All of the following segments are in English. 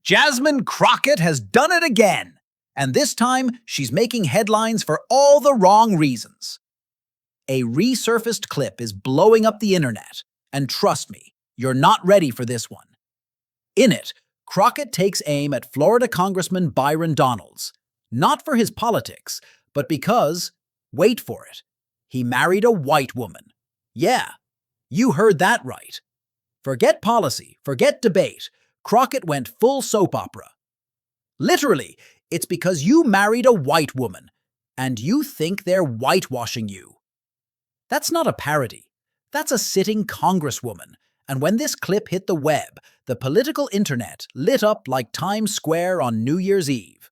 Jasmine Crockett has done it again. And this time, she's making headlines for all the wrong reasons. A resurfaced clip is blowing up the internet. And trust me, you're not ready for this one. In it, Crockett takes aim at Florida Congressman Byron Donalds. Not for his politics, but because, wait for it, he married a white woman. Yeah, you heard that right. Forget policy, forget debate. Crockett went full soap opera. Literally, it's because you married a white woman, and you think they're whitewashing you. That's not a parody. That's a sitting congresswoman. And when this clip hit the web, the political internet lit up like Times Square on New Year's Eve.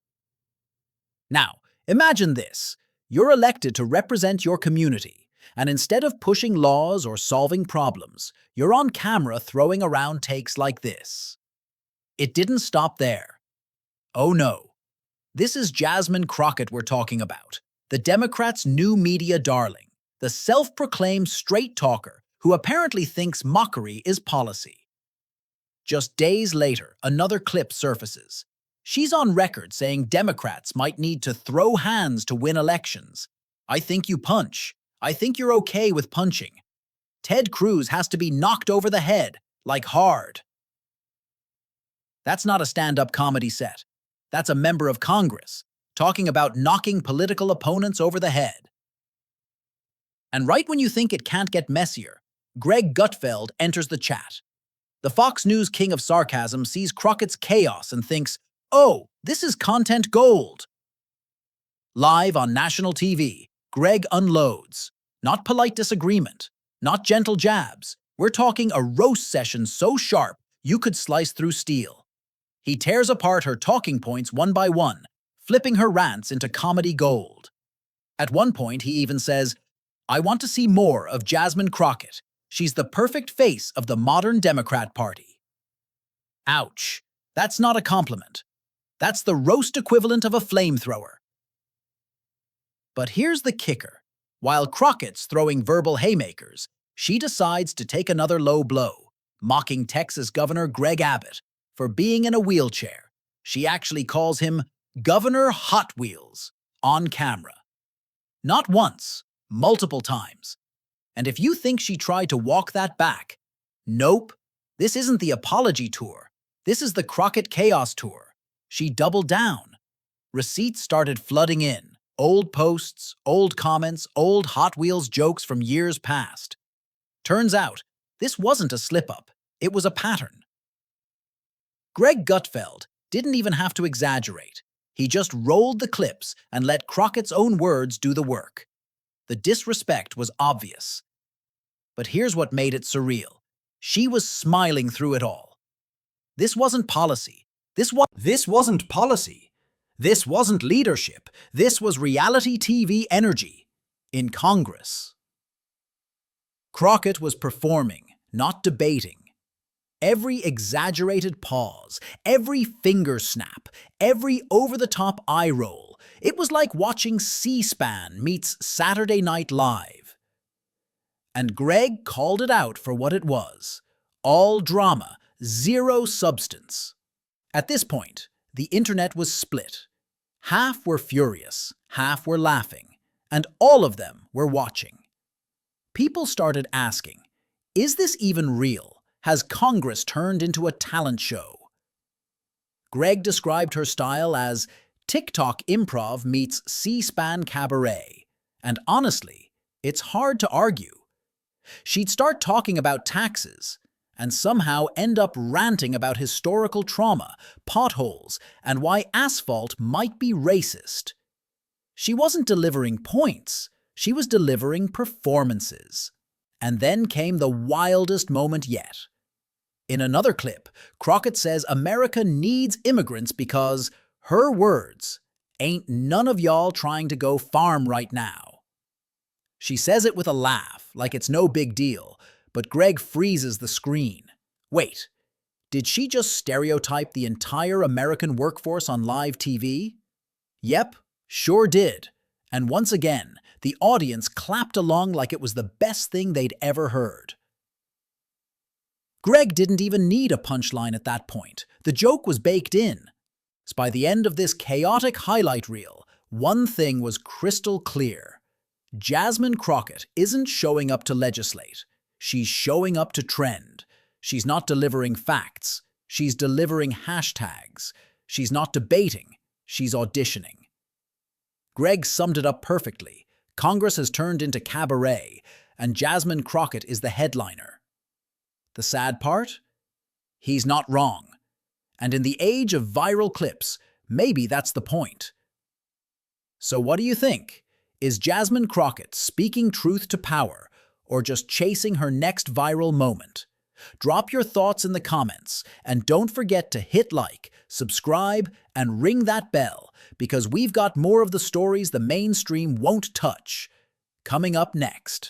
Now, imagine this. You're elected to represent your community, and instead of pushing laws or solving problems, you're on camera throwing around takes like this. It didn't stop there. Oh no. This is Jasmine Crockett we're talking about, the Democrats' new media darling, the self-proclaimed straight talker who apparently thinks mockery is policy. Just days later, another clip surfaces. She's on record saying Democrats might need to throw hands to win elections. I think you punch. I think you're okay with punching. Ted Cruz has to be knocked over the head, like hard. That's not a stand-up comedy set. That's a member of Congress, talking about knocking political opponents over the head. And right when you think it can't get messier, Greggutfeld enters the chat. The Fox News king of sarcasm sees Crockett's chaos and thinks, oh, this is content gold. Live on national TV, Gregg unloads. Not polite disagreement, not gentle jabs. We're talking a roast session so sharp you could slice through steel. He tears apart her talking points one by one, flipping her rants into comedy gold. At one point, he even says, I want to see more of Jasmine Crockett. She's the perfect face of the modern Democrat Party. Ouch. That's not a compliment. That's the roast equivalent of a flamethrower. But here's the kicker. While Crockett's throwing verbal haymakers, she decides to take another low blow, mocking Texas Governor Greg Abbott for being in a wheelchair. She actually calls him Governor Hot Wheels on camera. Not once, multiple times. And if you think she tried to walk that back, nope, this isn't the apology tour. This is the Crockett Chaos Tour. She doubled down. Receipts started flooding in. Old posts, old comments, old Hot Wheels jokes from years past. Turns out, this wasn't a slip-up. It was a pattern. Greggutfeld didn't even have to exaggerate. He just rolled the clips and let Crockett's own words do the work. The disrespect was obvious. But here's what made it surreal. She was smiling through it all. This wasn't policy. This wasn't policy. This wasn't leadership. This was reality TV energy in Congress. Crockett was performing, not debating. Every exaggerated pause, every finger snap, every over-the-top eye roll, it was like watching C-SPAN meets Saturday Night Live. And Gregg called it out for what it was. All drama, zero substance. At this point, the internet was split. Half were furious, half were laughing, and all of them were watching. People started asking, is this even real? Has Congress turned into a talent show? Gregg described her style as TikTok improv meets C-SPAN cabaret. And honestly, it's hard to argue. She'd start talking about taxes and somehow end up ranting about historical trauma, potholes, and why asphalt might be racist. She wasn't delivering points. She was delivering performances. And then came the wildest moment yet. In another clip, Crockett says America needs immigrants because, her words, ain't none of y'all trying to go farm right now. She says it with a laugh, like it's no big deal, but Gregg freezes the screen. Wait, did she just stereotype the entire American workforce on live TV? Yep, sure did. And once again, the audience clapped along like it was the best thing they'd ever heard. Greg didn't even need a punchline at that point. The joke was baked in. So by the end of this chaotic highlight reel, one thing was crystal clear. Jasmine Crockett isn't showing up to legislate. She's showing up to trend. She's not delivering facts. She's delivering hashtags. She's not debating. She's auditioning. Greg summed it up perfectly. Congress has turned into cabaret, and Jasmine Crockett is the headliner. The sad part? He's not wrong. And in the age of viral clips, maybe that's the point. So what do you think? Is Jasmine Crockett speaking truth to power, or just chasing her next viral moment? Drop your thoughts in the comments, and don't forget to hit like, subscribe, and ring that bell, because we've got more of the stories the mainstream won't touch. Coming up next.